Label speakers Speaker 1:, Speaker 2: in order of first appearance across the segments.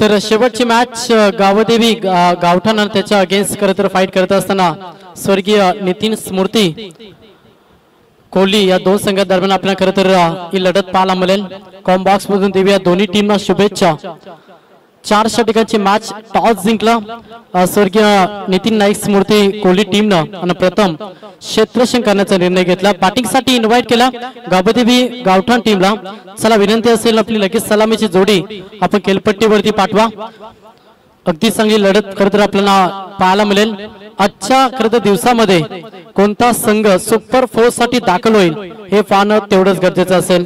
Speaker 1: तर शेवटची मॅच गावदेवी गावठाण आणि त्याच्या अगेन्स्ट खरं तर फाईट करत असताना स्वर्गीय नितीन स्मृती कोहली या दोन संघादरम्यान आपल्याला खरं तर ही लढत पाहायला मिळेल. कॉम्बॉक्स मधून देऊया दोन्ही टीमना शुभेच्छा. 4 षटकांची मॅच टॉस जिंकला स्वर्गीय नितीन नाईक स्मृती कोहली टीमनं आणि प्रथम क्षेत्ररक्षण करण्याचा निर्णय घेतला. बॅटिंगसाठी इन्व्हाइट केला गावदेवी गावठाण टीमला. चला विनंती असेल आपली लगेच सलामीची जोडी आपण खेळपट्टीवरती पाठवा. अगदी चांगली लढत खरं तर आपल्याला पाहायला मिळेल. आजच्या खरं तर दिवसामध्ये कोणता संघ सुपर 4 साठी दाखल होईल हे पाहणं तेवढंच गरजेचं असेल.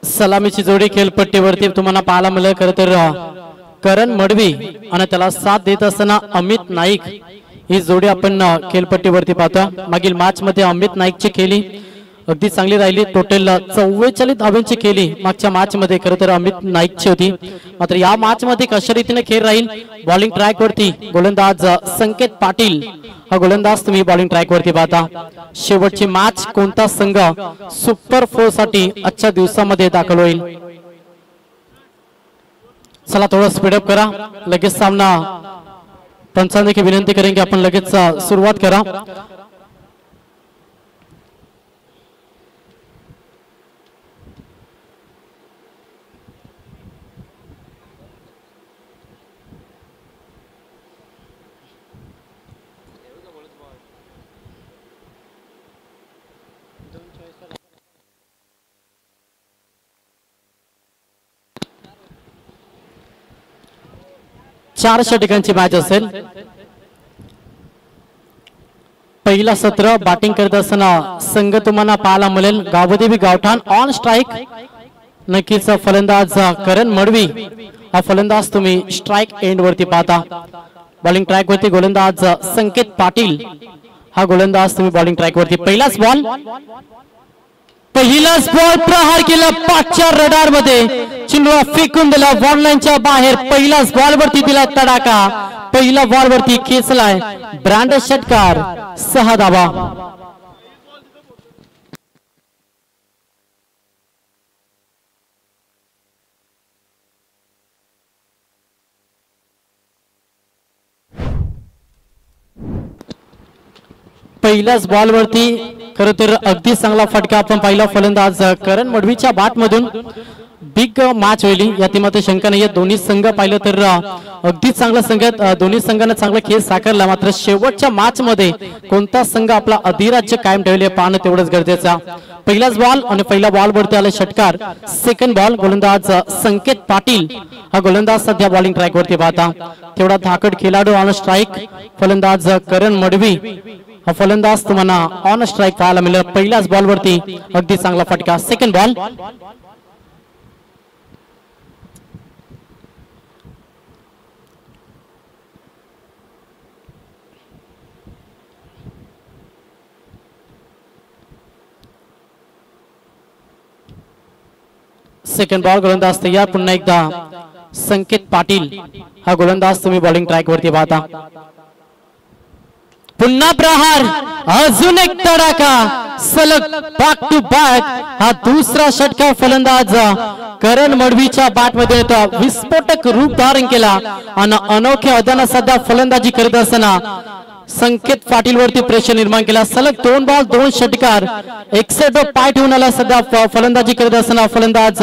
Speaker 1: सलामीची जोडी खेळपट्टीवरती तुम्हाला पाहायला मिळेल. खरं तर करण मडवी आणि त्याला साथ देत असताना अमित नाईक ही जोडी आपण खेळपट्टीवरती पाहतो. मागील मॅच मध्ये अमित नाईकची खेळी अगदी चांगली राहिली. टोटल 44 धावांची खेळी मागच्या मॅच मध्ये खरं तर अमित नाईकची होती. मात्र या मॅच मध्ये कशा रीतीने खेळ राहील बॉलिंग ट्रॅक वरती गोलंदाज संकेत पाटील हा गोलंदाज तुम्ही बॉलिंग ट्रॅक वरती पाहता. शेवटची मॅच कोणता संघ सुपर 4 साठी आजच्या दिवसामध्ये दाखल होईल. चला थोडं स्पीडअप करा. लगेच सामना पंचांनी की विनंती करेन की आपण लगेच सुरुवात करा. चार षटकांची मॅच असेल. पहिला सत्र बॅटिंग करत असताना संघ तुम्हाला पाहायला मिळेल गावदेवी गावठाण ऑन स्ट्राइक. नक्कीच फलंदाज करण मडवी हा फलंदाज तुम्ही स्ट्राइक एंड वरती पाहता. बॉलिंग ट्रॅक वरती गोलंदाज संकेत पाटील हा गोलंदाज तुम्ही बॉलिंग ट्रॅक वरती. पहिलाच बॉल प्रहार केला 5च्या रडार मध्ये. चिंडवा फेकून दिला बॉल लाईनच्या बाहेर. पहिलाच बॉल वरती दिला तडाखा. पहिला बॉल वरती खेचलाय ब्रँड षटकार 6 धावा. पहिल्याच बॉल वरती खरं तर अगदी चांगला फटका आपण पाहिला फलंदाज करण मडवीच्या बॅट मधून. बिग मॅच होईल या टीमात शंका नाही. दोन्ही संघ पाहिलं तर अगदी चांगला संघ दोन्ही संघांना चांगला खेळ साकारला. मात्र शेवटच्या मॅच मध्ये कोणता संघ आपला अधिराज्य कायम ठेवले पाहणं तेवढंच गरजेचं. पहिलाच बॉल आणि पहिला बॉल वरती आला षटकार. सेकंड बॉल गोलंदाज संकेत पाटील हा गोलंदाज सध्या बॉलिंग ट्रॅक वरती पाहता. तेवढा धाकड खेळाडू ऑन स्ट्राइक फलंदाज करण मडवी हा फलंदाज तुम्हाला ऑन स्ट्राइक पाहायला मिळेल. पहिल्याच बॉल वरती अगदी चांगला फटका. सेकंड बॉल गोलंदाज तयार. पुन्हा एकदा संकेत पाटील हा गोलंदाज तुम्ही बॉलिंग ट्रॅक वरती पाहता. पुन्हा प्रहार अजून एक तडाखा सलग बॅक टू बॅक. हा दुसरा षटकार फलंदाज करण मडवीच्या बॅट मध्ये विस्फोटक रूप धारण केला आणि अनोख्या अदाना सध्या फलंदाजी करत असताना संकेत पाटील वरती प्रेशर निर्माण केला. सलग 2 बॉल 2 षटकार 61 पाय ठेवून आला सध्या फलंदाजी करत असताना फलंदाज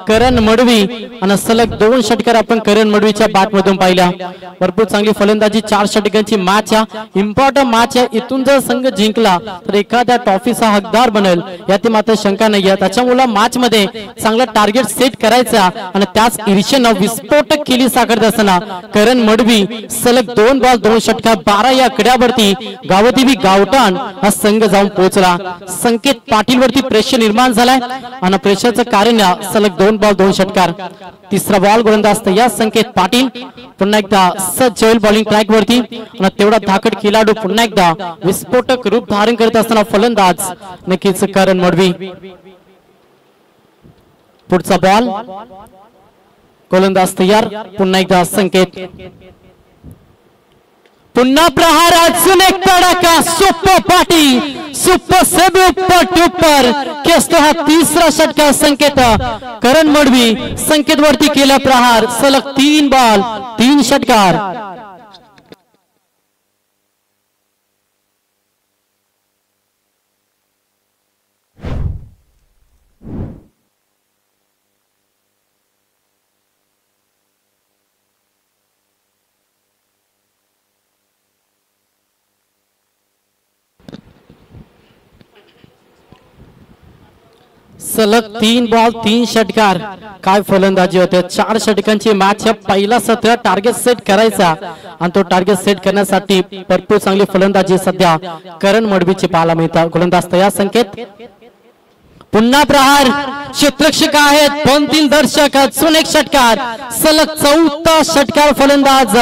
Speaker 1: करण मडवी आणि सलग 2 षटकार आपण करण मडवीच्या बॅट मधून पाहिल्या. भरपूर चांगली फलंदाजी. 4 षटकांची मॅच आहे. इम्पॉर्टंट मॅच आहे. इथून जर संघ जिंकला तर एखाद्या ट्रॉफीचा हकदार बनेल यात मात्र शंका नाही आहे. त्याच्यामुळे मॅच मध्ये चांगला टार्गेट सेट करायचा आणि त्याच ईर्षेनं विस्फोटक खेळी साकारत असताना करण मडवी सलग 2 बॉल 2 षटकार 12 या आकड्यावरती गावदेवी गावठाण हा संघ जाऊन पोहोचला. संकेत पाटील वरती प्रेशर निर्माण झालाय आणि प्रेशरचं कारण सलग 2 बॉल 2 षटकार. तिसरा बॉल गोलंदाज या संकेत पाटील पुन्हा एकदा सज्ज होईल बॉलिंग ट्रॅक वरती आणि तेवढा धाकट खेळाडू पुन्हा एकदा विस्फोटक रूप धारण करत असताना फलंदाज नक्कीच करण मडवी. पुढचा बॉल गोलंदाज तयार पुन्हा एकदा संकेत. पुन्हा प्रहार अजून एक तडाखा सुपर पाटील सुपर सेब ऊपर केसतो हा तिसरा षटकार संकेत करण मडवी संकेत वरती केला प्रहार सलग 3 बॉल 3 षटकार. सलग 3 बॉल 3 षटकार. काय फलंदाजी होते. 4 षटकांची मॅच. पहिला सत्र टार्गेट सेट करायचा आणि तो टार्गेट सेट करण्यासाठी भरपूर चांगली फलंदाजी सध्या करण मडवीची पाहायला मिळतात. गोलंदाज तयार संकेत. पुन्हा प्रहार क्षेत्ररक्षक आहेत 2-3 दर्शक. अजून एक षटकार सलग 4था षटकार फलंदाज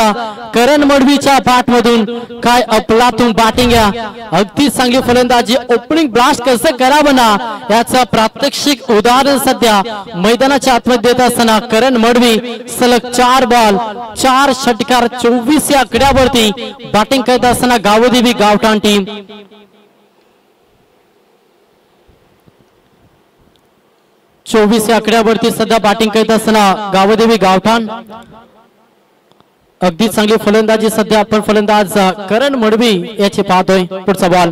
Speaker 1: करण मडवीच्या बॅट मधून. काय अफलातून बॅटिंग अगदी चांगली फलंदाजी. ओपनिंग ब्लास्ट कसं करावं ना याचं प्रात्यक्षिक उदाहरण सध्या मैदानाच्या आतमध्ये देत असताना करण मडवी सलग 4 बॉल 4 षटकार 24 या आकड्यावरती बॅटिंग करत असताना गावदेवी गावठाण टीम. 24 या आकड्यावरती सध्या बॅटिंग करत असताना गावदेवी गावठाण. अगदी चांगली फलंदाजी सध्या आपण फलंदाज करण मडवी याची पाहतोय. पुढचा बॉल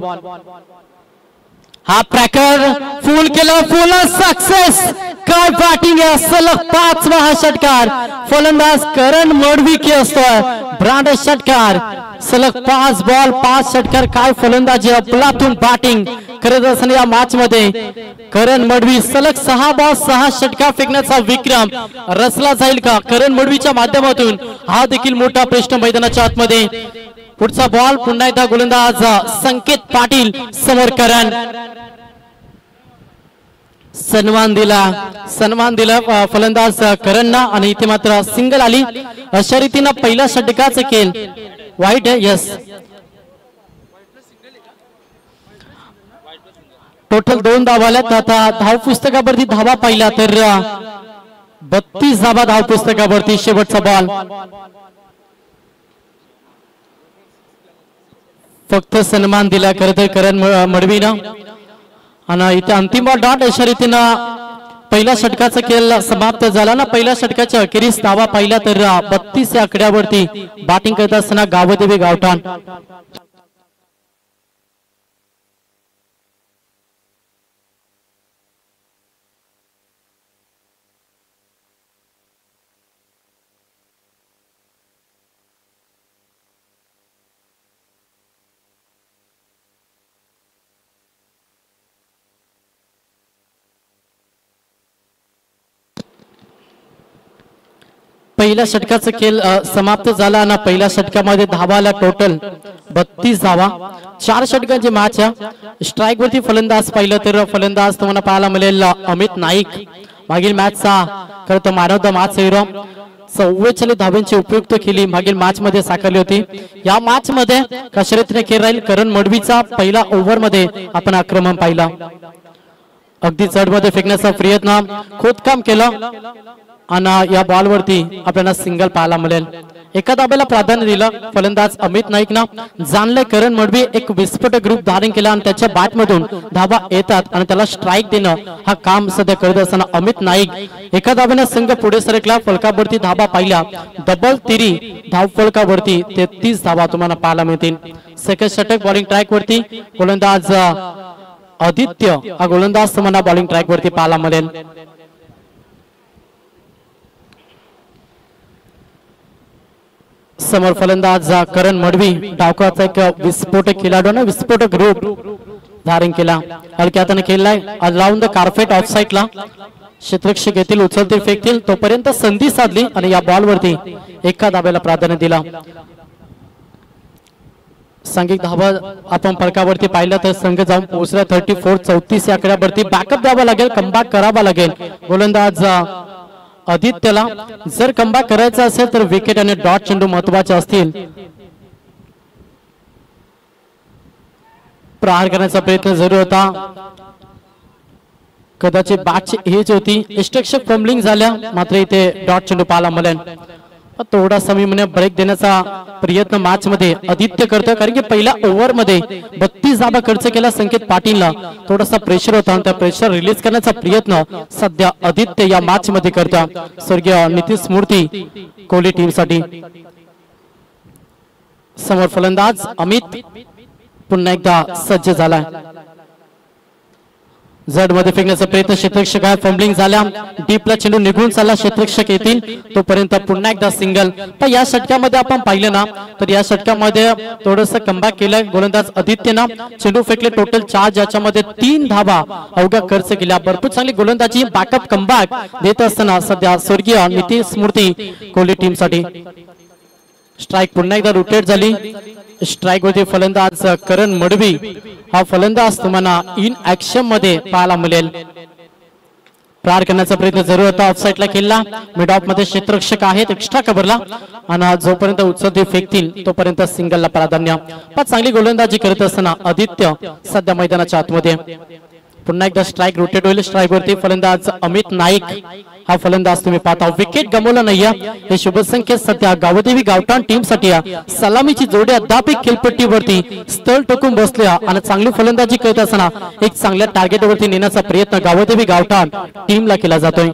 Speaker 1: हा प्रॅकर फुल केला फुल सक्सेस. काय बॅटिंग आहे. सलग 5वा हा षटकार फलंदाज करण मडवी के असतोय. ब्रांड षटकार सलग 5 बॉल 5 षटकार. काय फलंदाजी अफलातून बॅटिंग करत असताना या मॅच मध्ये करण मडवी सलग 6 बॉल 6 षटकार फेकण्याचा विक्रम रचला जाईल का करण मडवीच्या माध्यमातून. हा देखील मोठा प्रश्न मैदानाच्या आतमध्ये. पुढचा बॉल पुन्हा एकदा गोलंदाज संकेत पाटील समोर करण. सन्मान दिला फलंदाज करणना आणि इथे मात्र सिंगल आली. अशा रीतीनं पहिल्या षटकाचं खेळ वाईट आहे. यस टोटल 2 धावा आल्यात. आता धाव पुस्तकावरती धावा पाहिला तर 32 धावा धाव पुस्तकावरती. शेवटचा बॉल फक्त सन्मान दिला खरं तर करण मडवीनं आणि इथे अंतिम बॉल डॉट. अशा रीतीनं पहिल्या षटकाचा खेळ समाप्त झाला ना. पहिल्या षटकाच्या अखेरीस धावा पाहिला तर 32 या आकड्यावरती बॅटिंग करत असताना गावदेवी गावठाण. पहिल्या षटकाचा खेळ समाप्त झाला आणि पहिल्या षटकामध्ये धावाला टोटल 32 धावा. 4 षटकांची मॅच. स्ट्राईक वरती फलंदाज पाहिलं तर फलंदाज तुम्हाला पाहायला मिळेल अमित नाईक. मागील मॅचचा खरं तर मॅन ऑफ द मॅच हिरो. 44 धावांची उपयुक्त खेळी मागील मॅच मध्ये साकारली होती. या मॅच मध्ये कशा रीतीने खेळ राहील. करण मडवीचा पहिला ओव्हर मध्ये आपण आक्रमण पाहिला. अगदी चढ मध्ये फेकण्याचा प्रयत्न खोदकाम केलं आणि या बॉल वरती आपल्याला सिंगल पाहायला मिळेल. एका धाब्याला प्राधान्य दिलं फलंदाज अमित नाईकना. जाणले करण मडवी एक विस्फोटक रूप धारण केला आणि त्याच्या बॅट मधून धावा येतात आणि त्याला स्ट्राईक देणं हा काम सध्या करत असताना अमित नाईक एका धाब्याने संघ पुढे सरकला. फलकावरती धावा पाहिल्या. डबल तिरी धाव फलकावरती 33 धावा तुम्हाला पाहायला मिळतील. सेकंड षटक बॉलिंग ट्रॅक वरती गोलंदाज आदित्य हा गोलंदाज तुम्हाला बॉलिंग ट्रॅक वरती पाहायला मिळेल. समोर फलंदाज करण मडवी डावखाचा एक विस्फोटक खेळाडूने विस्फोटक रूप धारण केला. हलक्या हाताने खेळलाय. अराउंड द कार्पेट ऑफ साइडला क्षेत्ररक्षक येतील उचलतील फेकतील तोपर्यंत संधी साधली आणि या बॉल वरती एका धाब्याला प्राधान्य दिला. सांघिक धावा आपण फलकावरती पाहिलं तर संघ जाऊन पोहोचला 34-34 या आकड्यावरती बॅकअप द्यावा लागेल, कमबॅक करावा लागेल गोलंदाज आदित्यला. जर कमबॅक करायचा असेल तर विकेट आणि डॉट चेंडू महत्वाचे असतील. प्रहार करण्याचा प्रयत्न जरूर होता, कदाचित बॅटची एज होती, इष्टक्षक फंबलिंग झाल्या, मात्र इथे डॉट चेंडू पाहायला मिळेल. थोडासा मी म्हणे ब्रेक देण्याचा प्रयत्न मॅच मध्ये आदित्य करतोय, कारण की पहिल्या ओव्हर मध्ये 32 धावा खर्च केला संकेत पाटीलला. थोडासा प्रेशर होता आणि त्या प्रेशर रिलीज करण्याचा प्रयत्न सध्या आदित्य या मॅच मध्ये करता. स्वर्गीय नितीन स्मृती कोहली टीम साठी. समोर फलंदाज अमित पुन्हा एकदा सज्ज झाला. जड मध्ये फेकण्याचा प्रयत्न, क्षेत्ररक्षक आहे, फंबलिंग झाल्या, डीपला चेंडू निघून चालला, क्षेत्ररक्षक येतील तोपर्यंत पुन्हा एकदा सिंगल. पण या षटकामध्ये आपण पाहिलं ना तर या षटकामध्ये थोडस कमबॅक केलंय गोलंदाज आदित्यनं. चेंडू फेकले टोटल 4, ज्याच्यामध्ये 3 धावा अवघ्या खर्च केल्या. भरपूर चांगली गोलंदाजी, बॅकअप कमबॅक देत असताना सध्या स्वर्गीय नितीन स्मृती कोहली टीम साठी. स्ट्राइक पुन्हा एकदा रोटेट झाली. स्ट्राइक वरती फलंदाज करण मडवी हा फलंदाज तुम्हाला इन ऍक्शन मध्ये पाहायला मिळेल. प्रहार करण्याचा प्रयत्न जरूर होता, ऑफसाईडला खेळला, मिड ऑफ मध्ये क्षेत्ररक्षक आहेत, एक्स्ट्रा कव्हरला आणि जोपर्यंत उचलती फेकतील तोपर्यंत सिंगलला प्राधान्य. पण चांगली गोलंदाजी करत असताना आदित्य सध्या मैदानाच्या आतमध्ये. पुन्हा एकदा स्ट्राइक रोटेट होईल. स्ट्राइक वरती फलंदाज अमित नाईक हा फलंदाज तुम्ही पाहता. विकेट गमवला नाहीये, हे शुभ संकेत सध्या गावदेवी गावठाण टीम साठी. सलामीची जोडी अद्याप खेळपट्टीवरती स्थळ टोकून बसल्या आणि चांगली फलंदाजी करत असताना एक चांगल्या टार्गेट वरती नेण्याचा प्रयत्न गावदेवी गावठाण टीमला केला जातोय.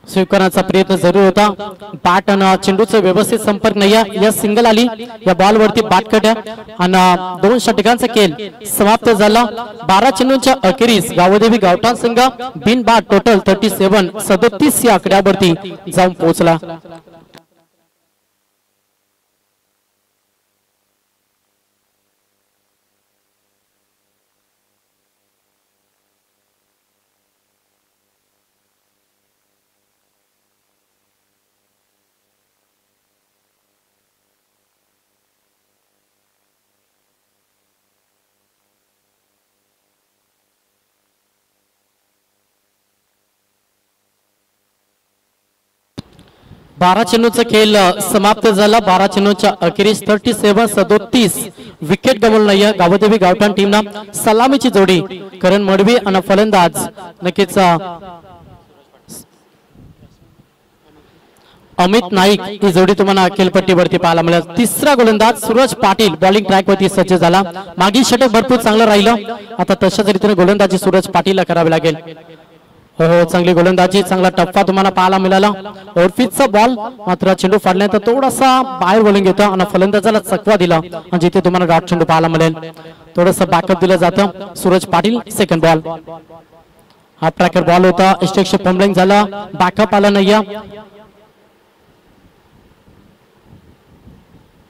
Speaker 1: स्वीकारण्याचा प्रयत्न जरूर होता, बॅट आणि चेंडूचा व्यवस्थित संपर्क नाही. या सिंगल आली, या बॉल वरती बॅट कट्या आणि 2 षटकांचा खेळ समाप्त झाला. 12 चेंडूंच्या अखेरीस गावदेवी गावठाण संघ बिन बॅट टोटल 37 या आकड्यावरती जाऊन पोहोचला. बारा चेंडूचा खेळ समाप्त झाला. 12 चेंडूच्या अखेरीस 37-37 विकेट गमवलं नाही गावदेवी गावठाण टीमना. सलामीची जोडी करण मडवी आणि फलंदाज नक्कीच अमित नाईक ही जोडी तुम्हाला खेळपट्टीवरती पाहायला मिळेल. तिसरा गोलंदाज सूरज पाटील बॉलिंग ट्रॅक वरती सज्ज झाला. मागील षटक भरपूर चांगलं राहिलं, आता तशाच रीतीने गोलंदाजी सूरज पाटीलला करावी लागेल. हो, चांगली गोलंदाजी, चांगला टप्पा तुम्हाला पाहायला मिळाला. ओव्हरफिचचा बॉल मात्र चेंडू फाडल्यानंतर थोडासा बाहेर बॉलिंग येतं आणि फलंदाजाला चकवा दिला आणि जिथे तुम्हाला डॉट चेंडू पाहायला मिळेल. थोडस बॅकअप दिलं जातं. सूरज पाटील सेकंड बॉल, हा ट्रॅकर बॉल होता, इष्टक्षक फंबलिंग झाला, बॅकअप आला नाही.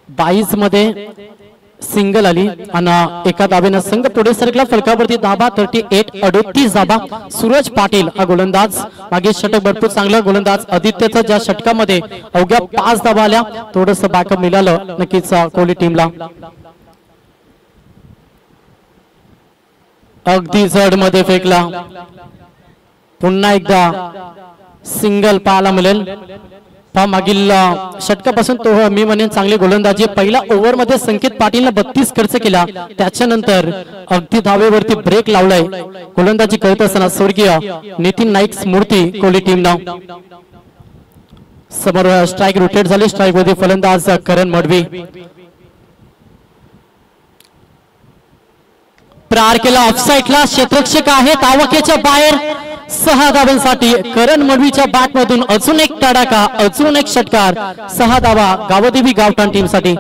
Speaker 1: 22 मध्ये सिंगल आली आणि एका धावेनं संघ पुढे सरकला. फलकावरती धाबा 38 धाबा. सूरज पाटील हा गोलंदाज, मागे षटक भरपूर चांगलं गोलंदाज आदित्यचा, ज्या षटकामध्ये अवघ्या 5 धाबा आल्या. थोडस बॅकअप मिळालं नक्कीच कोहली टीमला. अगदी जड मध्ये फेकला, पुन्हा एकदा सिंगल पाहायला मिळेल. मागील षटकापासून तो मी म्हणेन चांगली गोलंदाजी. पहिल्या ओव्हर मध्ये संकेत पाटीलने 32 खर्च केला, त्याच्यानंतर अगदी धावेवरती ब्रेक लावलाय गोलंदाजी करत असताना स्वर्गीय नितीन नाईक स्मृती कोहली टीमना. समोर स्ट्राइक रोटेट झाली. स्ट्राइक वरती फलंदाज करण मडवी. प्रहार केला ऑफसाईडला, क्षेत्ररक्षक आहेत आवकेच्या बाहेर. 6 धावांसाठी करण मडवीच्या बॅट मधून अजून एक तडाखा, अजून एक षटकार. 6 धावा गावदेवी गावठाण टीम साठी.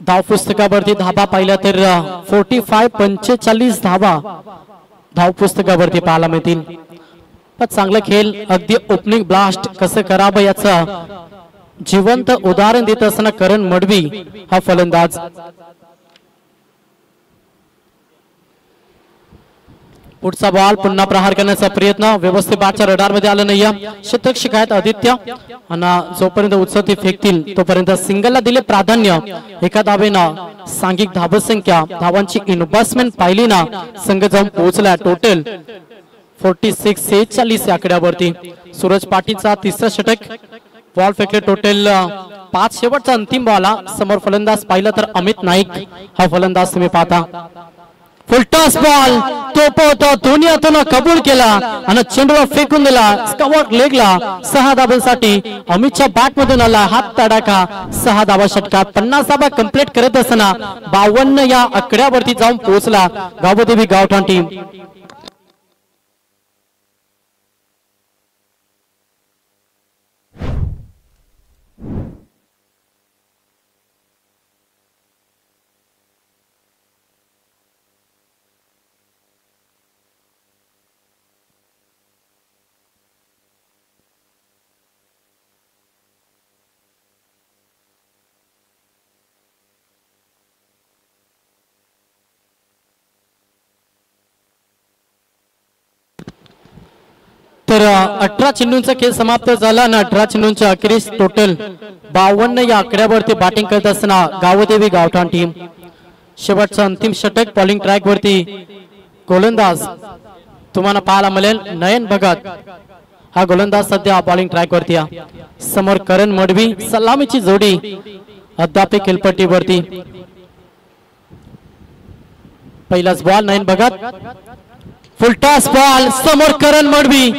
Speaker 1: धाव पुस्तकावरती धाबा पाहिला तर 45 धावा धाव पुस्तकावरती पाहायला मिळतील. चांगला खेळ, अगदी ओपनिंग ब्लास्ट कसं करावं याचं जिवंत उदाहरण देत असताना करण मडवी हा फलंदाज. पुढचा बॉल पुन्हा प्रहार करण्याचा प्रयत्न व्यवस्थित बाच्या रडार मध्ये आलं नाही. क्षेत्ररक्षक आहेत आदित्य आणि जोपर्यंत उचलती फेकतील तोपर्यंत सिंगलला दिले प्राधान्य. एका धावेनं सांघिक धावसंख्या धावांची इन्व्हेस्टमेंट पाहिली ना संघ जाऊन पोहोचला टोटल 46-46 या आकड्यावरती. सूरज पाटीलचा तिसरा षटक. बॉल फेकले टोटल 5. शेवटचा अंतिम बॉल. समोर फलंदाज पाहिलं तर अमित नाईक हा फलंदाज तुम्ही पाहता. फुलटॉस बॉल तो पोहतो दोन्ही हातानं कबूल केला आणि चेंडूला फेकून दिला स्कॉट लेगला. 6 धावांसाठी अमितच्या बॅट मधून आला हात तडाखा. 6 धावा षटकात 50 धावा कंप्लीट करत असताना 52 या आकड्यावरती जाऊन पोहोचला गावदेवी गावठाण टीम. तर 18 चेंडूंचा खेळ समाप्त झाला आणि 18 चेंडूंच्या अखेरीस टोटल 52 या आकड्यावरती बॅटिंग करत असताना गावदेवी गावठाण टीम. शेवटचा अंतिम षटक बॉलिंग ट्रॅक वरती गोलंदाज तुम्हाला पाहायला मिळेल नयन भगत हा गोलंदाज सध्या बॉलिंग ट्रॅक वरती आहे. समोर करण मडवी सलामीची जोडी अद्याप खेळपट्टीवरती. पहिलाच बॉल नयन भगत. फुलटॉस बॉल समोर करण मडवी.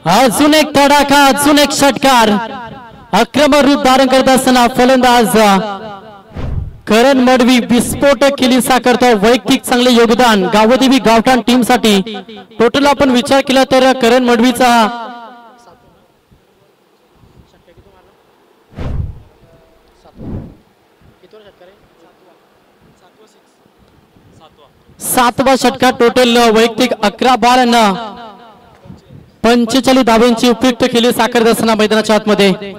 Speaker 1: अजून एक तडाखा अजून एक षटकार. आक्रमक रूप धारण करत असताना फलंदाज करण मडवी विस्फोटक केली साकारतो. वैयक्तिक चांगले योगदान गावदेवी गावठाण टीम साठी. टोटल आपण विचार केला तर करण मडवीचा 7वा षटकार. टोटल वैयक्तिक 11 बॉल 45 धावांची उपयुक्त केली साकारत असताना मैदानाच्या आतमध्ये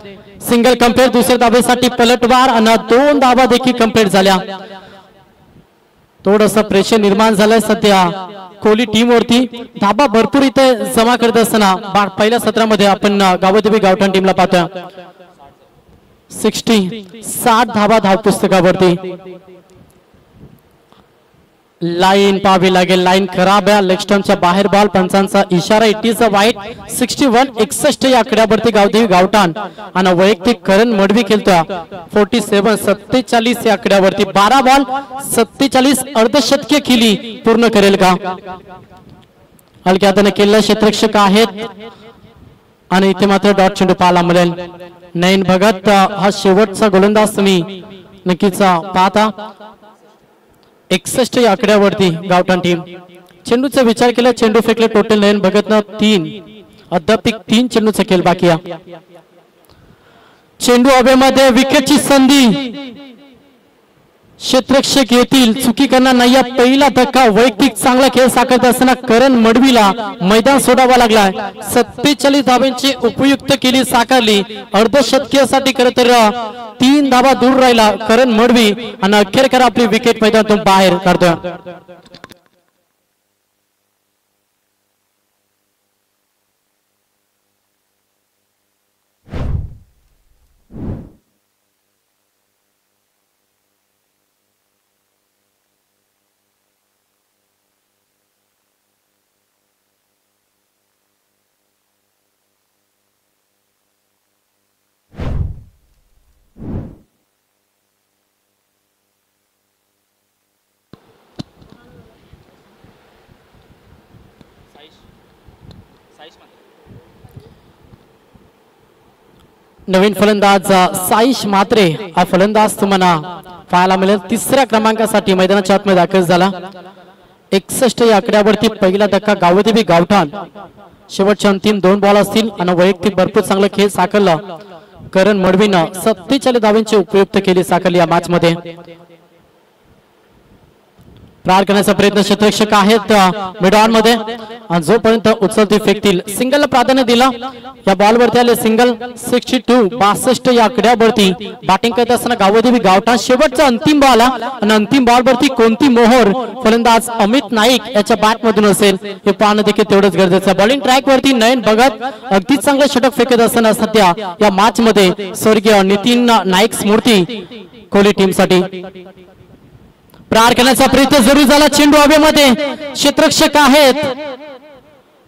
Speaker 1: सिंगल कंप्लीट. दुसऱ्या धावेसाठी पलटवार आणि 2 धावा देखील कंप्लीट झाल्या. थोडस प्रेशर निर्माण झालंय सध्या कोहली टीम वरती. धाबा भरपूर इथे जमा करत असताना पहिल्या सत्रामध्ये आपण गावदेवी गावठाण टीमला पाहतोय 60 धावा धाव पुस्तकावरती. लाईन पाहावी लागेल. लाईन खराब आहे. लेग स्टंपच्या बाहेर बॉल. पंचांचा इशारा. It is a white. 61-61 या आकड्यावरती गावदेवी गावठाण आणि वैयक्तिक करण मडवी खेळतोय 47-47 या आकड्यावरती. 12 बॉल 47 अर्धशतकीय केली पूर्ण करेल का? हलक्या हाताने केलेले क्षेत्ररक्षक आहेत आणि इथे मात्र डॉट चेंडू पाहायला मिळेल. नयन भगत हा शेवटचा गोलंदाज तुम्ही नक्कीच पाहता. 61 या आकड्यावरती गावठाण टीम. चेंडूचा विचार केला चेंडू फेकले टोटल नयन भगतनं 3. अद्याप 3 चेंडूचा खेळ बाकी आहे. चेंडू हवेमध्ये विकेटची संधी. क्षेत्ररक्षक येतील चुकी करणार नाही. पहिला धक्का. वैयक्तिक चांगला खेळ साकारत असताना करण मडवीला मैदान सोडावा लागलाय. 47 धावांची उपयुक्त केली साकारली. अर्धशतकीयसाठी खरं तर 3 धावा दूर राहिला करण मडवी आणि अखेरकर आपली विकेट मैदानातून बाहेर काढतोय. नवीन फलंदाज साईश मात्रे हा फलंदाज तुम्हाला पाहायला मिळेल. 3ऱ्या क्रमांकासाठी मैदानाच्या आतमध्ये दाखल झाला. 61 या आकड्यावरती पहिला धक्का गावदेवी गावठाण. शेवटचे अंतिम 2 बॉल असतील आणि वैयक्तिक भरपूर चांगला खेळ साकारला करण मडवीनं. 47 धावांची उपयुक्त केली साकारली या मॅच मध्ये. प्रहार करण्याचा प्रयत्न क्षेत्ररक्षक आहेत मिड ऑन मध्ये आणि जोपर्यंत उचलती फेकतील सिंगलला प्राधान्य दिला या बॉलवरती आले सिंगल 62 या आकड्यावरती बॅटिंग करत असताना गावदेवी गावठाण शेवटचा अंतिम बॉल आणि अंतिम बॉलवरती कोणती मोहर फलंदाज अमित नाईक याच्या बॅट मधून असेल हे पाहणं देखील तेवढंच गरजेचं. बॉलिंग ट्रॅक वरती नयन भगत अगदी चांगलं षटक फेकत असताना सध्या या मॅच मध्ये स्वर्गीय नितीन नाईक स्मृती कोहली टीम साठी प्रहार करण्याचा प्रयत्न जरूर झाला. चेंडू हवेमध्ये क्षेत्ररक्षक आहेत.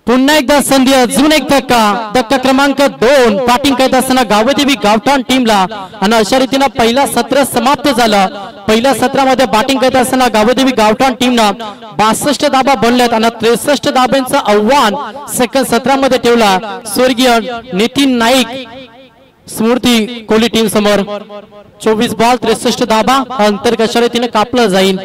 Speaker 1: पुन्हा एकदा संधी अजून एक धक्का क्रमांक 2 बॅटिंग करत असताना गावदेवी गावठाण टीमला आणि अशा रीतीने पहिला सत्र समाप्त झालं. पहिल्या सत्रामध्ये बॅटिंग करत असताना गावदेवी गावठाण टीमनं 62 धाबा बनल्यात आणि 63 धाब्यांचं आव्हान सेकंड सत्रामध्ये ठेवला स्वर्गीय नितीन नाईक स्मृती कोहली टीम समोर. 24 बॉल 63 धाबा अंतर कशा रीतीने कापलं जाईल.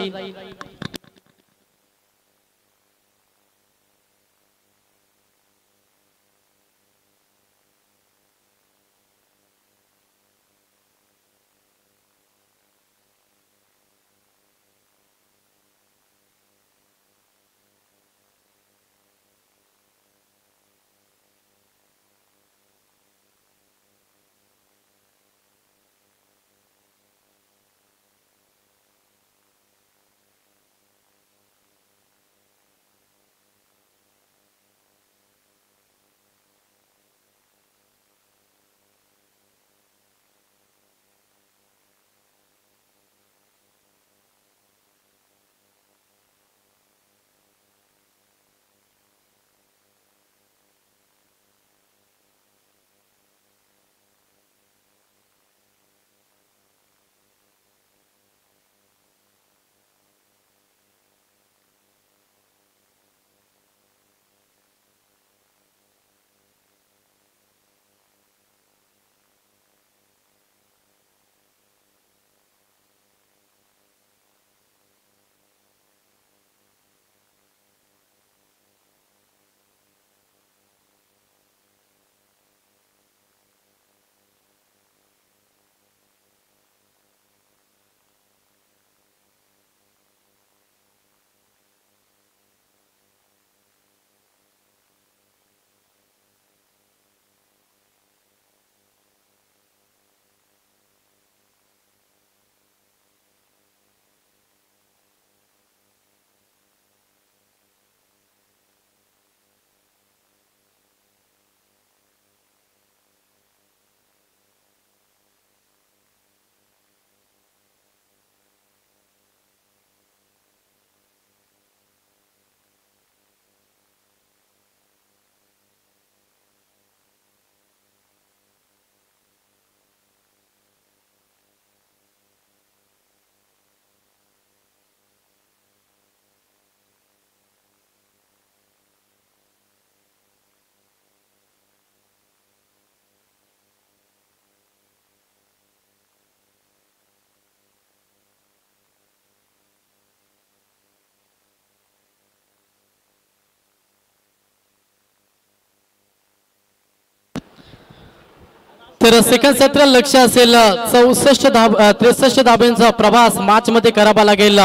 Speaker 1: तर सेकंड सत्र लक्ष असेल 63 धाब्यांचा प्रवास मॅच मध्ये करावा लागेल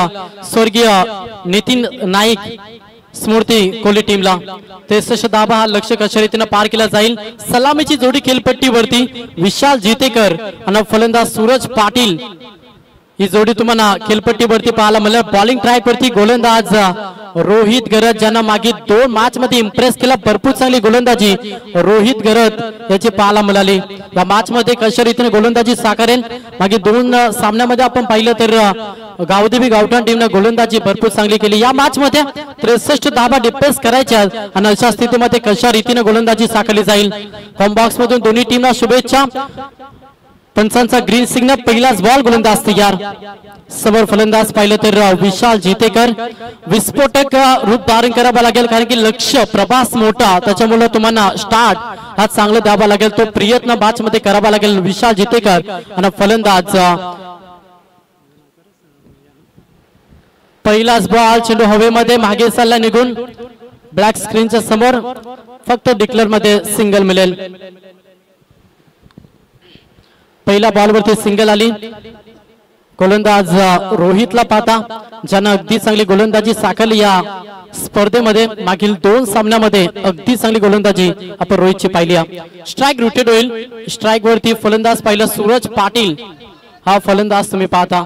Speaker 1: स्वर्गीय नितीन नाईक स्मृती कोहली टीमला. 63 धाबा हा लक्ष कशा रीतीने पार केला जाईल. सलामीची जोडी खेळपट्टीवरती विशाल जितेकर आणि फलंदाज सूरज पाटील ही जोडी तुम्हाला खेळपट्टीवरती पाहायला मिळेल. बॉलिंग ट्रॅक वरती गोलंदाज रोहित गरत ज्यांना मागे 2 मॅच मध्ये इम्प्रेस केला, भरपूर चांगली गोलंदाजी रोहित गरत याची पाहायला मिळाली. या मॅच मध्ये कशा रीतीने गोलंदाजी साकारेल. मागे 2 सामन्यामध्ये आपण पाहिलं तर गावदेवी गावठाण टीमने गोलंदाजी भरपूर चांगली केली. या मॅच मध्ये 63 धाबा डिफेन्स करायच्या आणि अशा स्थितीमध्ये कशा रीतीने गोलंदाजी साकारली जाईल. कॉम बॉक्स मधून दोन्ही टीमला शुभेच्छा. पंचांचा ग्रीन सिग्नल. पहिलाच बॉल गोलंदाज तयार. समोर फलंदाज पाहिलं तर विशाल जितेकर. विस्फोटक रूप धारण करावा लागेल कारण की लक्ष प्रभास मोठा, त्याच्यामुळे तुम्हाला स्टार्ट हा चांगला द्यावा लागेल. तो प्रयत्न मॅच मध्ये करावा लागेल. विशाल जितेकर आणि फलंदाज. पहिलाच बॉल चेंडू हवेमध्ये मागे चालला निघून ब्लॅक स्क्रीनच्या समोर. फक्त डिक्लेअर मध्ये सिंगल मिळेल. पहिला बॉल वरती सिंगल आली. गोलंदाज रोहितला पाहता ज्यानं अगदी चांगली गोलंदाजी साकारली या स्पर्धेमध्ये मागील 2 सामन्यामध्ये अगदी चांगली गोलंदाजी आपण रोहितची पाहिली आहे. स्ट्राइक रोटेट होईल. स्ट्राइक वरती फलंदाज पाहिलं सूरज पाटील हा फलंदाज तुम्ही पाहता.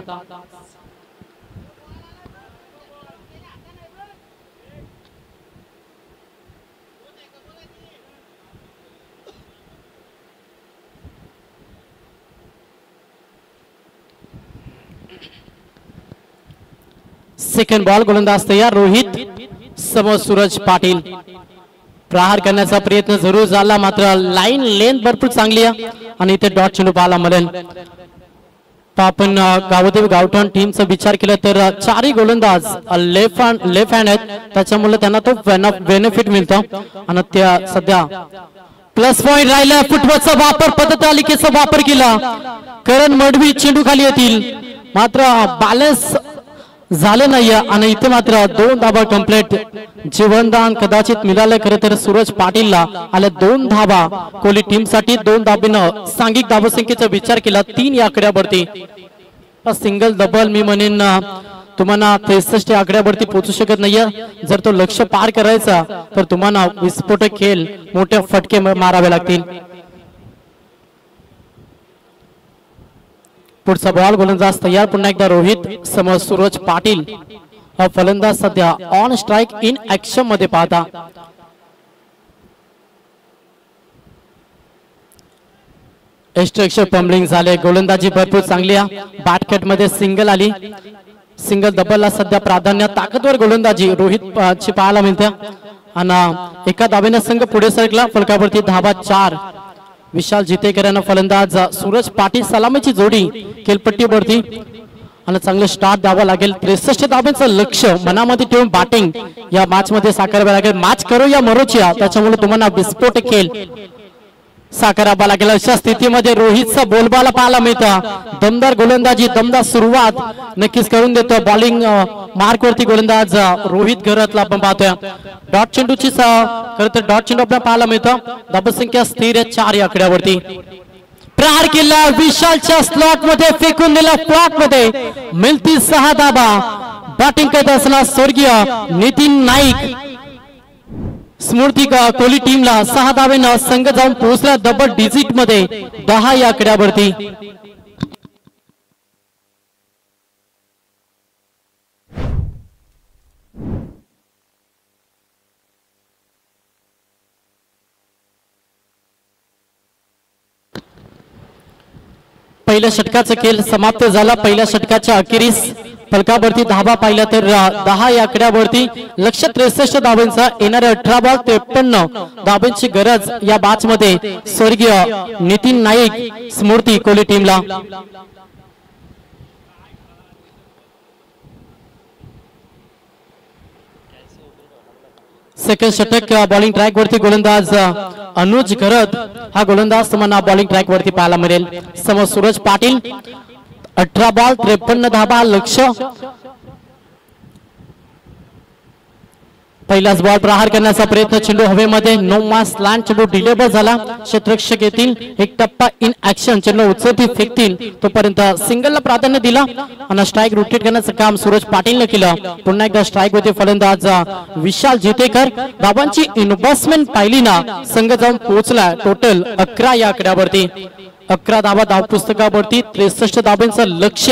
Speaker 1: सेकंड बॉल गोलंदाज तयार रोहित समोर सूरज पाटील. प्रहार करण्याचा प्रयत्न जरूर झाला मात्र लाईन लेंथ भरपूर चांगली आहे आणि इथे डॉट चेंडू पाहायला मिळेल. आपण गावदेव गावठण टीमचा विचार केला तर 4 गोलंदाज लेफ्ट हँड आहेत त्याच्यामुळे त्यांना तो बेनिफिट मिळतो आणि त्या सध्या प्लस पॉइंट राहिला. फुटबॉलचा वापर पद्धतालिकेचा वापर केला. करण मडवी चेंडू खाली येतील मात्र बॅलन्स झाले नाही आणि इथे मात्र 2 धाबा कंप्लीट. जीवनदान कदाचित मिळालं खरं तर सूरज पाटीलला आल्या 2 धाबा कोहली टीम साठी 2 धाबेनं सांघिक धावसंख्येचा विचार केला 3 या आकड्यावरती. सिंगल डबल मी म्हणेन तुम्हाला 63 आकड्यावरती पोहोचू शकत नाहीये. जर तो लक्ष्य पार करायचा तर तुम्हाला विस्फोटक खेळ मोठे फटके मारावे लागतील. पुढचा बॉल गोलंदाज तयार पुन्हा एकदा रोहित समोर सूरज पाटील हा फलंदाज सध्या ऑन स्ट्राइक इन ऍक्शन मध्ये पाहता. एक्स्ट्रा पंबलिंग झाले. गोलंदाजी भरपूर चांगली आहे. बॅटकट मध्ये सिंगल आली. सिंगल डबलला सध्या प्राधान्य. ताकदवर गोलंदाजी रोहित ची पाहायला मिळते आणि एका धावेने संघ पुढे सरकला. फलकावरती धाबा 4. विशाल जितेकर यांना फलंदाज सूरज पाटील सलामीची जोडी केलपट्टीवरती आणि चांगलं स्टार्ट द्यावं लागेल. 63 धाब्यांचं लक्ष मनामध्ये ठेवून बॅटिंग या मॅच मध्ये साकारावं लागेल. मॅच करू या मरोचिया त्याच्यामुळे तुम्हाला विस्फोटक खेळ साकारावा लागेल. अशा स्थितीमध्ये रोहितचा बोलबाला पाहायला मिळतं. दमदार गोलंदाजी दमदार सुरुवात नक्कीच करून देतो. बॉलिंग मार्क वरती गोलंदाज रोहित घरातला आपण पाहतोय. डॉट चेंडूची खरं तर डॉट चेंडू आपल्याला पाहायला मिळतं. धाबसंख्या स्थिर 4 या आकड्यावरती. प्रहार केला विशालच्या स्लॉट मध्ये फेकून दिला. फ्लॉट मध्ये मिळतील 6 धाबा. बॅटिंग करत असताना स्वर्गीय नितीन नाईक स्मृती कोहली टीमला 6 धावेनं संघ जाऊन पोहोचला डबल डिजिट मध्ये 10 या आकड्यावरती. पहिल्या षटकाचा खेळ समाप्त झाला. पहिल्या षटकाच्या अखेरीस फलकावरती धाबा पाहिला तर 10 या आकड्यावरती लक्ष 63 धावांचा. येणाऱ्या 18 बॉल 53 धावांची गरज या मॅच मध्ये स्वर्गीय नितीन नाईक स्मृती कोहली टीमला. सेकंड षटक बॉलिंग ट्रॅक वरती गोलंदाज अनुज घरत हा गोलंदाज तुम्हाला बॉलिंग ट्रॅक वरती पाहायला मिळेल. समोर सूरज पाटील 18 बॉल 53 धाबा लक्ष. पहिलाच बॉल प्रहार करण्याचा प्रयत्न. चेंडू हवेमध्ये नो मास लँड. चेंडू डिलेबर झाला. क्षेत्ररक्षक येतील. एक टप्पा इन ऍक्शन. चेंडू उचलती फेकतील तोपर्यंत सिंगलला प्राधान्य दिला आणि स्ट्राइक रोटेट करण्याचं काम सूरज पाटीलने केलं. पुन्हा एकदा स्ट्राइक होते फलंदाज विशाल जितेकर. धावांची इन्व्हेस्टमेंट पाहिली ना संघ जाऊन पोहोचला टोटल 11 या आकड्यावरती. 11 धावा धाव पुस्तकावरती 63 धावांचं लक्ष.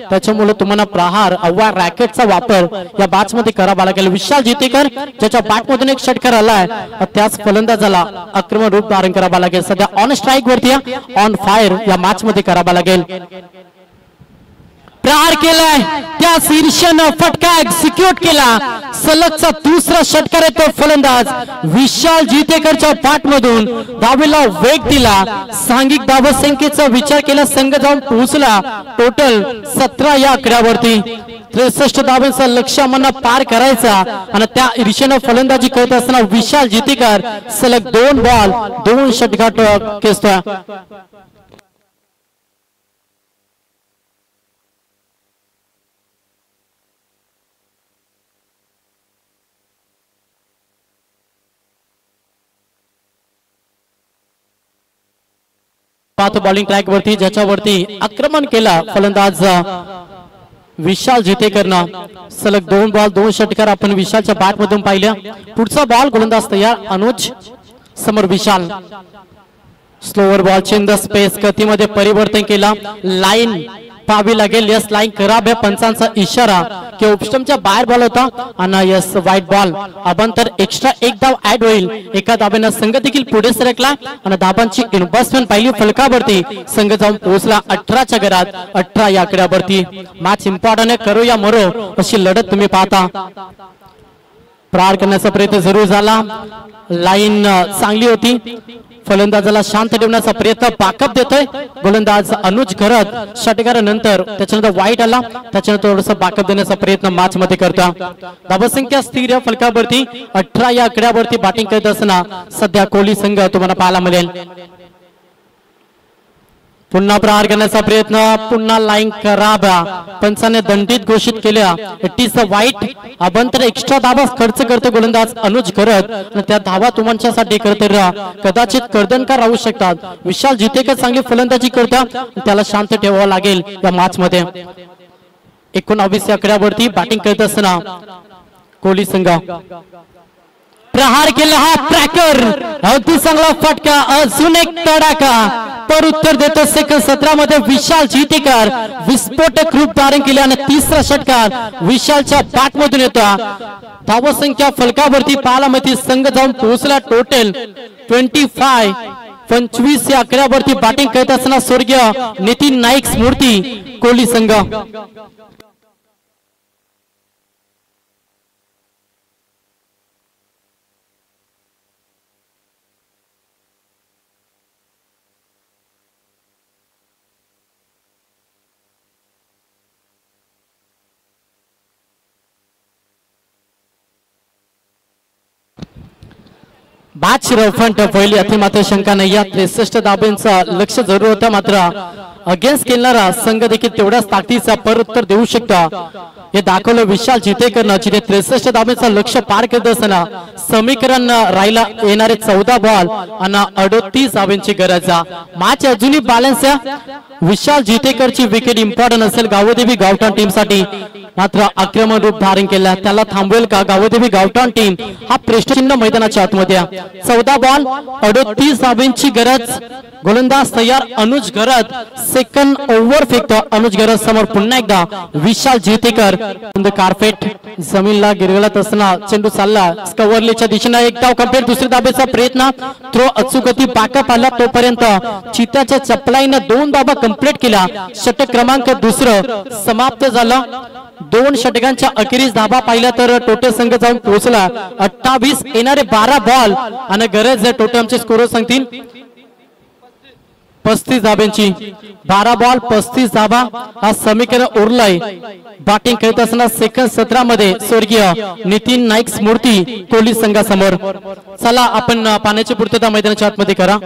Speaker 1: त्याच्यामुळे तुम्हाला प्रहार अव्वा रॅकेटचा वापर या बॅच मध्ये करावा लागेल. विशाल जितेकर ज्याच्या बॅट मधून एक षटकार आलाय त्याच फलंदाजाला आक्रमण रूप धारण करावा लागेल. सध्या ऑन स्ट्राइक वरती ऑन फायर या मॅच मध्ये करावा लागेल. प्रहार केलाय त्या शीर्षानं फटका एक्झिक्यूट केला. सलगचा दुसरा षटकार येतो फलंदाज विशाल जितेकरच्या बॅटमधून. धावेला वेग दिला. सांघिक धावसंख्येचा विचार केला. संघ जाऊन पोहोचला टोटल 17 या आकड्यावरती. 63 धावांचा लक्ष्य आम्हाला पार करायचा आणि त्या ईर्षेनं फलंदाजी करत असताना विशाल जितेकर सलग 2 बॉल 2 षटकार केसतोय. पाहतो बॉलिंग ट्रॅक वरती ज्याच्यावरती आक्रमण केला फलंदाज विशाल जितेकरनं. सलग 2 बॉल 2 षटकार आपण विशालच्या बॅट मधून पाहिल्या. पुढचा बॉल गोलंदाज तयार अनुज समोर Vishal. Slower ball in the space गतीमध्ये परिवर्तन केला. लाईन पाहावी लागेल. यस लाईन खराब आहे पंचांचा इशारा की उपस्टमच्या बाहेर बॉल होता आणि यस वाईट बॉल. अबांतर एक्स्ट्रा एक धाव ऍड होईल. एका धाब्यानं संघ देखील पुढे सरकला आणि धाबांची इन्व्हेस्टमेंट पाहिली फलकावरती. संघ जाऊन पोहोचला 18च्या घरात. 18 या आकड्यावरती. मॅच इम्पॉर्टंट आहे. करो या मरो अशी लढत तुम्ही पाहता. प्रहार करण्याचा प्रयत्न जरूर झाला. लाईन चांगली होती. फलंदाजाला शांत ठेवण्याचा प्रयत्न बाकअप देतोय गोलंदाज अनुज घरत. षटकारानंतर त्याच्यानंतर वाईट आला. त्याच्यानंतर थोडंसं बाकअप देण्याचा प्रयत्न मॅच मध्ये करता. धावसंख्या स्थिर फलकावरती 18 या आकड्यावरती बॅटिंग करत असताना सध्या कोहली संघ तुम्हाला पाहायला मिळेल. पुन्हा प्रहार करण्याचा प्रयत्न. पुन्हा लाईन खराब. पंचाने दंडित घोषित केल्या. It is a wide. अभंतर एक्स्ट्रा धावा खर्च करतो गोलंदाज अनुज करत आणि त्या धावा तुमच्यासाठी करत कदाचित कर्दनकार राहू शकतात. विशाल जितेकर चांगली फलंदाजी करता. त्याला शांत ठेवावं लागेल या मॅच मध्ये. 19 आकड्यावरती बॅटिंग करत असताना कोहली संघ प्रहार केला. हा ट्रॅकर अगदी चांगला फटका. अजून एक तडाखा. पर उत्तर देतो सेकंड 17 मध्ये विशाल जितेकर. विस्फोटक रूप धारण केले आणि तिसरा षटकार विशालच्या बॅट मधून येतो. धावसंख्या फलकावरती पाहायला मिळते. संघ जाऊन पोहोचला टोटल 25 या आकड्यावरती बॅटिंग करत असताना स्वर्गीय नितीन नाईक स्मृती कोहली संघ. मॅच रफंट पहिली अति मात्र शंका नाही. या 63 धाब्यांचा लक्ष जरूर होता. मात्र अगेन्स्ट खेळणारा संघ देखील तेवढ्याच ताकदीचा पर उत्तर देऊ शकता हे दाखवलं विशाल जितेकरनं. जिथे 63 धाब्यांचा लक्ष पार करत असताना समीकरण राहिला येणारे 14 बॉल आणि 38 धाब्यांची गरज. मॅच अजूनही बॅलन्स आहे. विशाल जितेकरची विकेट इम्पॉर्टंट असेल गावदेवी गावठाण टीम साठी. मात्र आक्रमण रूप धारण केला. त्याला थांबवेल का गावदेवी गावठाण टीम. हा प्रश्नचिन्ह मैदानाच्या आतमध्ये. 14 बॉल 38 धाब्यांची गरज. गोलंदाज तयार अनुज घरत. सेकंड ओव्हर फेकतो अनुज घरत समोर. पुन्हा एकदा विशाल जितेकर. कार्पेट जमीनला गिरवत असताना चेंडू चालला स्कवरलीच्या दिशेने. एक धाव कंप्लीट. दुसऱ्या धाब्याचा प्रयत्न. थ्रो अचूकती बॅकअप आला तोपर्यंत चित्याच्या चपलाईने 2 धाबा कंप्लीट केला. षटक क्रमांक दुसरं समाप्त झालं. 2 षटकांच्या अखेरीस धाबा पाहिल्या तर टोटल संघ जाऊन पोहोचला 28. येणारे 12 बॉल आणि गरज टोटल आमचे स्कोर सांगतील 35 धाब्यांची. 12 बॉल 35 धाबा हा समीकरण उरलाय. बॅटिंग करत असताना सेकंड 17 मध्ये स्वर्गीय नितीन नाईक स्मृती कोहली संघासमोर. चला आपण पाण्याची पूर्तता मैदानाच्या आतमध्ये करा.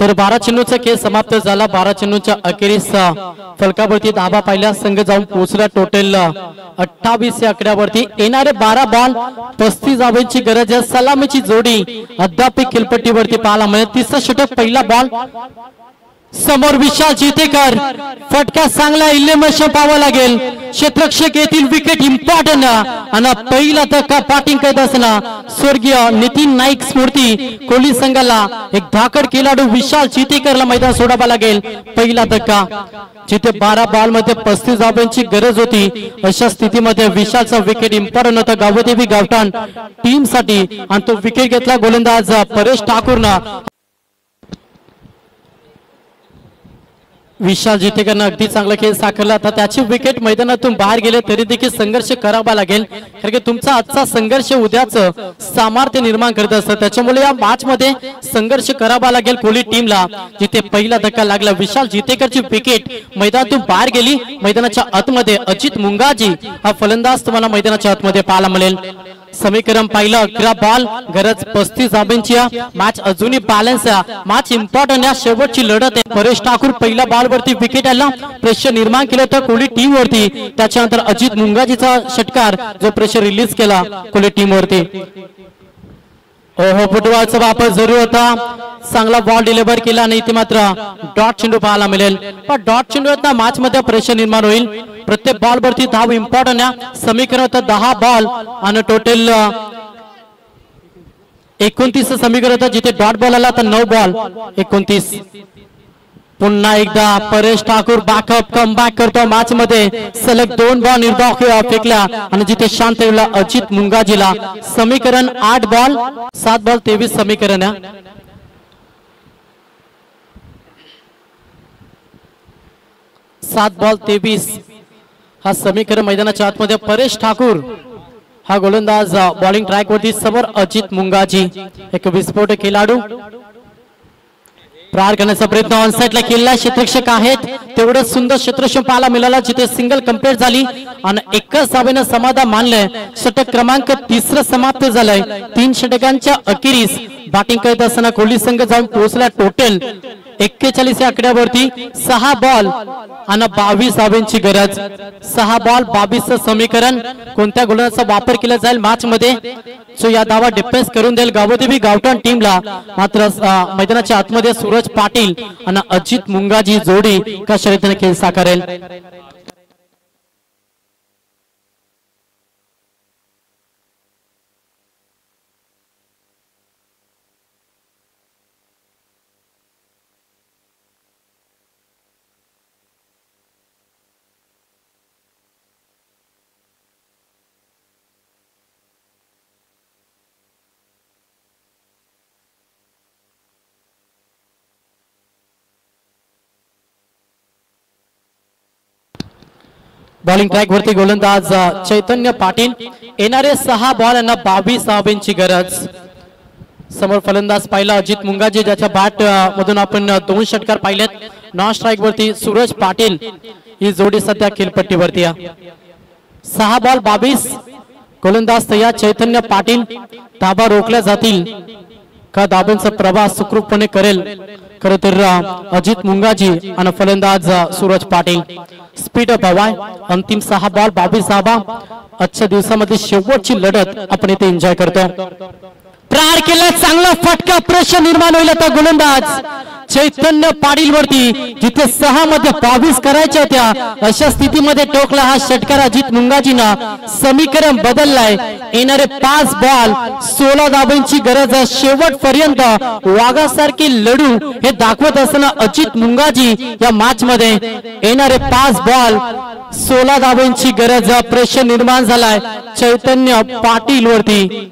Speaker 1: तर 12 चेंडूचा खेळ समाप्त झाला. 12 चेंडूच्या अखेरीस फलकावरती धाबा पाहिल्या संघ जाऊन पोहोचला टोटल 28 या आकड्यावरती. येणारे 12 बॉल 35 धावांची गरज आहे. सलामीची जोडी अद्याप खेळपट्टीवरती पाहायला मिळेल. तिसरा षटक पहिला बॉल समोर विशाल जितेकर फटका चांगला इलेमेशन पाहावा लागेल. क्षेत्ररक्षक येथील विकेट इम्पॉर्टंट आणि पहिला धक्का बॅटिंग करत असताना स्वर्गीय नितीन नाईक स्मृती कोहली संघाला एक धाकड खेळाडू विशाल जितेकरला मैदान सोडावा लागेल. पहिला धक्का जिथे 12 बॉल मध्ये 35 धावांची गरज होती अशा स्थितीमध्ये विशालचा विकेट इम्पॉर्टंट होता गावदेवी गावठाण टीम साठी आणि तो विकेट घेतला गोलंदाज परेश ठाकूरनं. विशाल जितेकरनं अगदी चांगला खेळ साकारला. आता त्याची विकेट मैदानातून बाहेर गेले तरी देखील संघर्ष करावा लागेल कारण की तुमचा आजचा संघर्ष उद्याचं सामर्थ्य निर्माण करत असतं. त्याच्यामुळे या मॅच मध्ये संघर्ष करावा लागेल कोहली टीमला. जिथे पहिला धक्का लागला विशाल जितेकरची विकेट मैदानातून बाहेर गेली. मैदानाच्या आतमध्ये अजित मुंगाजी हा फलंदाज तुम्हाला मैदानाच्या आतमध्ये पाहायला मिळेल. समीकरण पाहिलं 11 बॉल गरज 35 धावांची. मॅच अजूनही बॅलन्स आहे. मॅच इम्पॉर्टंट आहे. शेवटची लढत आहे. परेश ठाकूर पहिल्या बॉल वरती विकेट आला प्रेशर निर्माण केलं होतं कोहली टीम वरती. त्याच्यानंतर अजित मुंगाजीचा षटकार जो प्रेशर रिलीज केला कोहली टीम वरती. ओहो फुटबॉलचा वापर जरूर होता. चांगला बॉल डिलिव्हर केला नाही ते मात्र डॉट चेंडू पाहायला मिळेल. पण डॉट चेंडू मॅच मध्ये प्रेशर निर्माण होईल. प्रत्येक बॉल वरती धाव इम्पॉर्टंट आहे. समीकरण होतं 10 बॉल आणि टोटल 29 समीकरण होतं. जिथे डॉट बॉल आला तर 9 बॉल 29. पुन्हा एकदा Paresh Thakur backup come back करतो. मॅच मध्ये सलग 2 बॉल निर्धाव फेकल्या आणि जिथे शांत ठेवला अजित मुंगाजीला. समीकरण 8 बॉल 7 बॉल 23 समीकरण आहे. 7 बॉल 23 हा समीकरण मैदानाच्या आतमध्ये. परेश ठाकूर हा गोलंदाज बॉलिंग ट्रॅक वरती. समोर अजित मुंगाजी एक विस्फोटक खेळाडू. प्रहार करण्याचा प्रयत्न ऑनसाइडला केला. क्षेत्ररक्षक आहेत तेवढं सुंदर क्षेत्ररक्षण पाहायला मिळाला जिथे सिंगल कंप्लीट झाली आणि एकच धावेनं समाधान मानलंय. षटक क्रमांक 3 समाप्त झालंय. 3 षटकांच्या अखेरीस बॅटिंग करत असताना कोहली संघ जाऊन पोहोचला टोटल 41 या आकड्यावरती. 6 बॉल आणि 22 धावांची गरज. 6 बॉल 22 समीकरण. कोणत्या गोलंदाजाचा वापर केला जाईल मॅच मध्ये जो या धावा डिफेन्स करून देईल गावदेवी गावठाण टीमला. मात्र मैदानाच्या आतमध्ये सूरज पाटील आणि अजित मुंगाजी जोडी कशा रीतीने खेळ साकारेल. बॉलिंग ट्रॅक वरती गोलंदाज चैतन्य पाटील. येणारे 6 बॉल यांना 22 धावांची गरज. समोर फलंदाज पाहिला अजित मुंगाजी ज्याच्या बॅट मधून आपण 2 षटकार पाहिलेत. नॉन स्ट्राईक वरती सूरज पाटील ही जोडी सध्या खेळपट्टीवरती आहे. 6 बॉल 22 गोलंदाज तयार चैतन्य पाटील. धाबा रोखल्या जातील का धाबांचा प्रवास सुखरूपपणे करेल खरं तर अजित मुंगाजी आणि फलंदाज सूरज पाटील. स्पीड अप हवाय. अंतिम 6 बॉल 22 धाबा. आजच्या दिवसामध्ये शेवटची लढत आपण इथे एन्जॉय करतो. प्रहार केला चांगला फटका प्रेशर निर्माण होईल. आता गोलंदाज चैतन्य पाटील वरती जिथे 6 मध्ये 22 करायच्या होत्या अशा स्थितीमध्ये टोकला हा षटकार अजित मुंगाजीना. समीकरण बदललाय. येणारे 5 बॉल 16 धावांची गरज. शेवटपर्यंत वाघासारखी लढू हे दाखवत असताना अजित मुंगाजी या मॅच मध्ये. येणारे 5 बॉल 16 धावांची गरज. प्रेशर निर्माण झालाय चैतन्य पाटील वरती.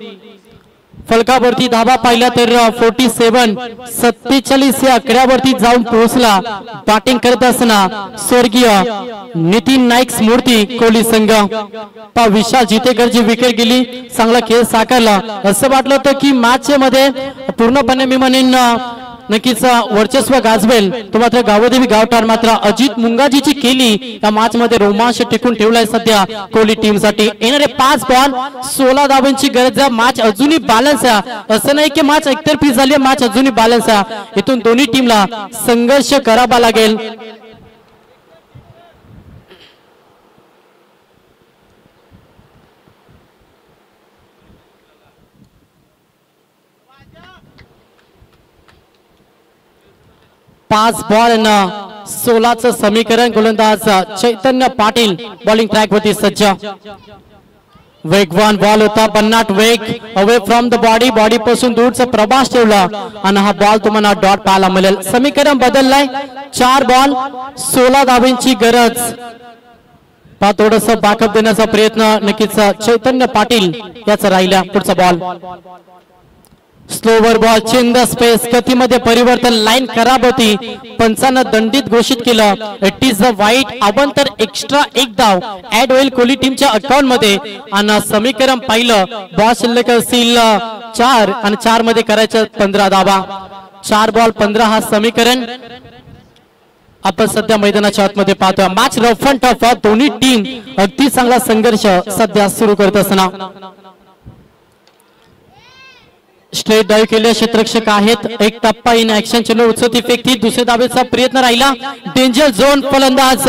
Speaker 1: फलकावरती धाबा पाहिला तर 47 या आकड्यावरती जाऊन पोहोचला. बॅटिंग करत असताना स्वर्गीय नितीन नाईक स्मृती कोहली संघ. विशाल जितेकरची विकेट गेली. चांगला खेळ साकारला. असं वाटलं होतं की मॅच मध्ये पूर्णपणे मी म्हणेन नक्कीच वर्चस्व गाजवेल तो मात्र गावदेवी गावठाण मात्र अजित मुंगाजीची केली या मॅच मध्ये रोमांच टिकून ठेवलाय सध्या कोहली टीम साठी. येणारे 5 बॉल 16 धावांची गरज आहे. मॅच अजूनही बॅलन्स आहे, असं नाही की मॅच एकतर्फी झाली, मॅच अजूनही बॅलन्स आहे. इथून दोन्ही टीमला संघर्ष करावा लागेल. पाच बॉल 16चं समीकरण. गोलंदाज चैतन्य पाटील बॉलिंग ट्रॅक वरती सज्ज. वेगवान बॉल होता, भन्नाट वेग, away from the body, body पासून दूरचा प्रवास ठेवला आणि हा बॉल तुम्हाला डॉट पाहायला मिळेल. समीकरण बदललाय. 4 बॉल 16 धावांची गरज. पहा थोडस बॅकअप देण्याचा प्रयत्न नक्कीच चैतन्य पाटील याचा राहिला. पुढचा ball slower ball, change the space, गतीमध्ये परिवर्तन, लाईन खराब होती, पंचांना दंडित घोषित केलं. It is a wide. अवंतर एक्स्ट्रा 1 धाव ऍड होईल कोहली टीमच्या अकाउंट मध्ये. आणि समीकरण पाहिलं, बॉल शिल्लक असतील 4 आणि 4 मध्ये करायचं 15 धावा. 4 बॉल 15 हा समीकरण आपण सध्या मैदानाच्या आतमध्ये पाहतोय. मॅच रफ अँड टफ, दोन्ही टीम अगदी चांगला संघर्ष सध्या सुरू करत असताना. स्ट्रेट डाईव्ह केले क्षेत्ररक्षक आहेत. एक टप्पा इन ऍक्शन चेंडू उचलती फेकती. दुसऱ्या धावेचा प्रयत्न राहिला. डेंजर झोन, फलंदाज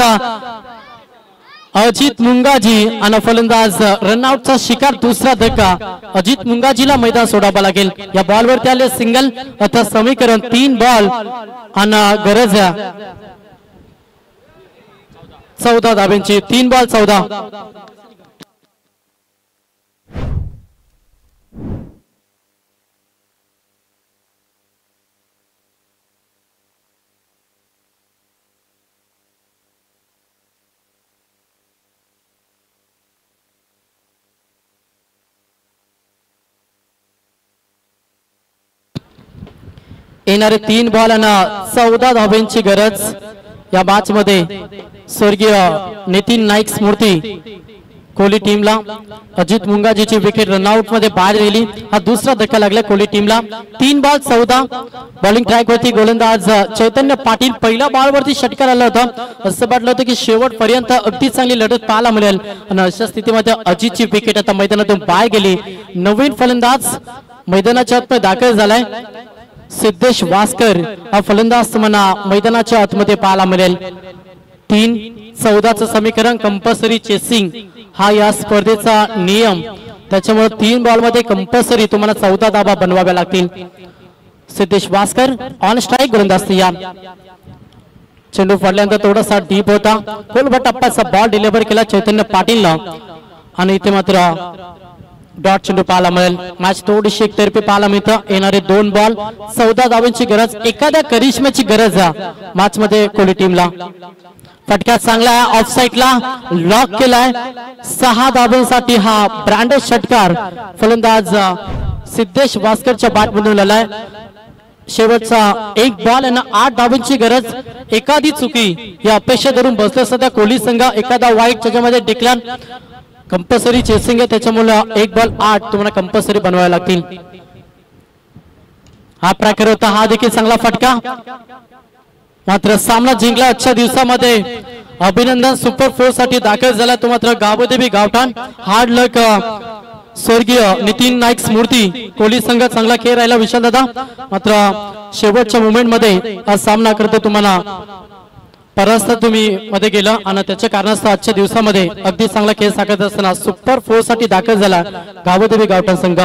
Speaker 1: अजित मुंगाजी आणि फलंदाज रनआउटचा शिकार. दुसरा धक्का, अजित मुंगाजीला मैदान सोडावं लागेल. या बॉलवरती आले सिंगल. आता समीकरण 3 बॉल आणि गरज 14 धाब्यांची. 3 बॉल 14. येणारे 3 बॉल आणि 14 धावांची गरज. या मॅच मध्ये स्वर्गीय नितीन नाईक स्मृती कोहली टीमला. अजित मुंगाजीची विकेट रनआउट मध्ये बाहेर गेली. हा दुसरा धक्का लागला कोहली टीमला. 3 बॉल 14. बॉलिंग ट्रॅक वरती गोलंदाज चैतन्य पाटील. पहिल्या बॉल वरती षटकार आला होता. असं वाटलं होतं की शेवटपर्यंत अगदी चांगली लढत पाहायला मिळेल आणि अशा स्थितीमध्ये अजितची विकेट आता मैदानातून बाहेर गेली. नवीन फलंदाज मैदानाच्या आतमध्ये दाखल झालाय. सिद्धेश वास्कर हा फलंदाज तुम्हाला मैदानाच्या आतमध्ये पाहायला मिळेल. 3-14चं समीकरण. कंपल्सरी चेसिंग हा या स्पर्धेचा नियम. त्याच्यामुळे 3 बॉल मध्ये कंपल्सरी तुम्हाला 14 धावा बनवाव्या लागतील. सिद्धेश वास्कर ऑन स्ट्राईक गोलंदाज तयार. चेंडू पडल्यानंतर थोडासा डीप होता. खोलगट टप्प्याचा बॉल डिलिव्हर केला चैतन्य पाटीलला आणि इथे मात्र डॉट चेंडू पाहायला मिळेल. मॅच थोडीशी एकतर्फी पाहायला मिळतं. येणारे 2 बॉल 14 धावांची गरज. एखाद्या करिश्म्याची गरज आहे मॅच मध्ये कोहली टीमला. फटका चांगला आहे, ऑफ साईडला लॉक केलाय. 6 धावांसाठी हा ब्रँडेड षटकार फलंदाज सिद्धेश वास्करच्या बॅट मधून आलाय. शेवटचा 1 बॉल आणि 8 धावांची गरज. एखादी चुकी या अपेक्षा धरून बसलं सध्या कोहली संघ. एखादा वाईट त्याच्यामध्ये डिक्लेअर. कंपल्सरी चेसिंग आहे त्याच्यामुळे 1 बॉल 8 तुम्हाला कंपल्सरी बनवावे लागतील. हा प्रकार होता. हा देखील चांगला फटका. मात्र सामना जिंकला आजच्या दिवसामध्ये. अभिनंदन. सुपर 4 साठी दाखल झाला तो मात्र गावदेवी गावठाण. हार्ड लक स्वर्गीय नितीन नाईक स्मृती. कोहली संघ चांगला खेळ राहिला विशाल दादा. मात्र शेवटच्या मोमेंट मध्ये हा सामना करतो तुम्हाला परास्त तुम्ही मध्ये गेला आणि त्याच्या कारणास्तव आजच्या दिवसामध्ये अगदी चांगला खेळ साकारत असताना सुपर 4 साठी दाखल झाला गावदेवी गावठाण संघ.